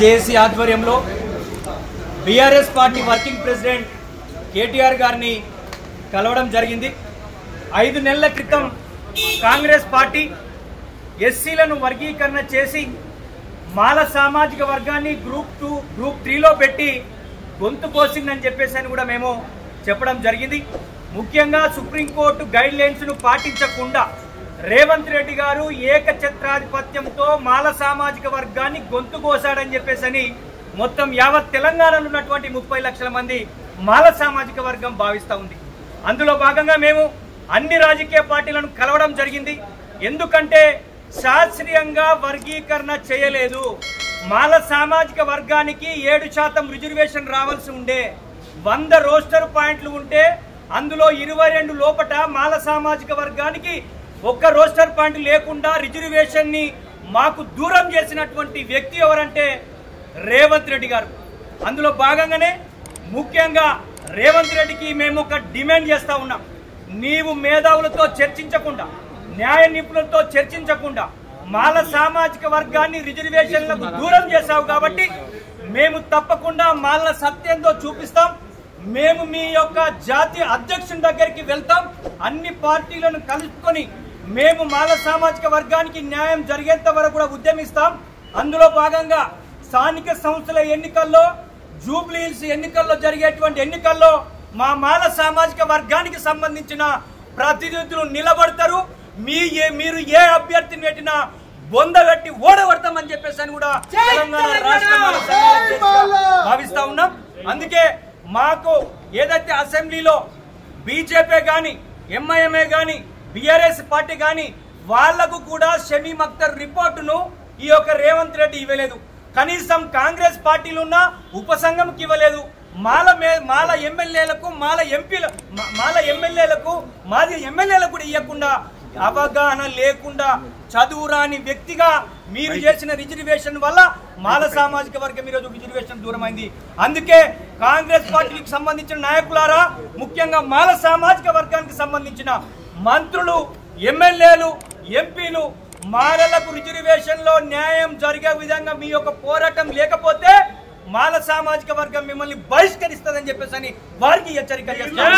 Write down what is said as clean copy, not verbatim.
JAC ఆధ్వర్యంలో BRS party working president KTR గారిని కలవడం జరిగింది। 5 నెలల క్రితం కాంగ్రెస్ పార్టీ ఎస్సీలను వర్గీకరణ చేసి మాల సామాజిక వర్గాన్ని గ్రూప్ 2 గ్రూప్ 3లో పెట్టి గొంతు కోసిందని చెప్పేసి కూడా మేము చెప్పడం జరిగింది। ముఖ్యంగా సుప్రీంకోర్టు గైడ్ లైన్స్ ను పాటించకుండా రేవంత్ రెడ్డి గారు ఏకఛత్రాధిపత్యంతో మాల సామాజిక వర్గాన్ని గొంతు కోసాడని చెప్పేసి మొత్తం యావత్ తెలంగాణలో ఉన్నటువంటి 30 లక్షల మంది మాల సామాజిక వర్గం భావిస్తూ ఉంది। అందులో భాగంగా మేము అన్ని రాజకీయ పార్టీలను కలవడం జరిగింది। ఎందుకంటే శాస్త్రీయంగా వర్గీకరణ చేయలేదు। మాల సామాజిక వర్గానికి 7% రిజర్వేషన్ రావాల్సి ఉండే 100 రోస్టర్ పాయింట్లు ఉంటే అందులో 22 లోపట మాల సామాజిక వర్గానికి ఒక్క రోస్టర్ పాయింట్ లేకుండా రిజర్వేషన్ ని మాకు దూరం చేసినటువంటి వ్యక్తి ఎవరంటే రేవంత్ రెడ్డి గారు। అందులో భాగంగానే ముఖ్యంగా రేవంత్ రెడ్డికి మేము ఒక డిమాండ్ చేస్తా ఉన్నాం। నీవు మేధావులతో చర్చించకుండా న్యాయ నిపుణులతో చర్చించకుండా మాల సామాజిక వర్గాన్ని రిజర్వేషన్లకు దూరం చేశావు కాబట్టి మేము తప్పకుండా మాల సత్యంతో చూపిస్తాం। మేము మీ యొక్క జాతీయ అధ్యక్షుని దగ్గరికి వెళ్తాం। అన్ని పార్టీలను కలుపుకొని మేము మాల సామాజిక వర్గానికి న్యాయం జరిగేంత వరకు కూడా ఉద్యమిస్తాం। అందులో భాగంగా స్థానిక సంస్థల ఎన్నికల్లో జూబ్లీ హిల్స్ ఎన్నికల్లో జరిగేటువంటి ఎన్నికల్లో మా మాల సామాజిక వర్గానికి సంబంధించిన ప్రతినిధులు నిలబడతారు। మీరు ఏ అభ్యర్థిని పెట్టినా బొందబెట్టి ఓడగొడతామని చెప్పేసి కూడా తెలంగాణ రాష్ట్ర భావిస్తా ఉన్నాం। అందుకే మాకు ఏదైతే అసెంబ్లీలో బీజేపీ గాని ఎంఐఎంఏ గాని బీఆర్ఎస్ పార్టీ గాని వాళ్లకు కూడా షమీమ్ అఖ్తర్ రిపోర్టును ఈ యొక్క రేవంత్ రెడ్డి ఇవ్వలేదు। కనీసం కాంగ్రెస్ పార్టీలు ఉన్న ఉపసంఘంకి ఇవ్వలేదు। మాల ఎమ్మెల్యేలకు మాల ఎమ్మెల్యేలకు కూడా ఇవ్వకుండా అవగాహన లేకుండా చదువురాని వ్యక్తిగా మీరు చేసిన రిజర్వేషన్ వల్ల మాల సామాజిక వర్గం ఈరోజు రిజర్వేషన్ దూరమైంది। అందుకే కాంగ్రెస్ పార్టీకి సంబంధించిన నాయకులారా, ముఖ్యంగా మాల సామాజిక వర్గానికి సంబంధించిన మంత్రులు, ఎమ్మెల్యేలు, ఎంపీలు మాలలకు రిజర్వేషన్ లో న్యాయం జరిగే విధంగా మీ యొక్క పోరాటం లేకపోతే మాల సామాజిక వర్గం మిమ్మల్ని బహిష్కరిస్తుందని చెప్పేసి వారికి హెచ్చరిక చేస్తారు।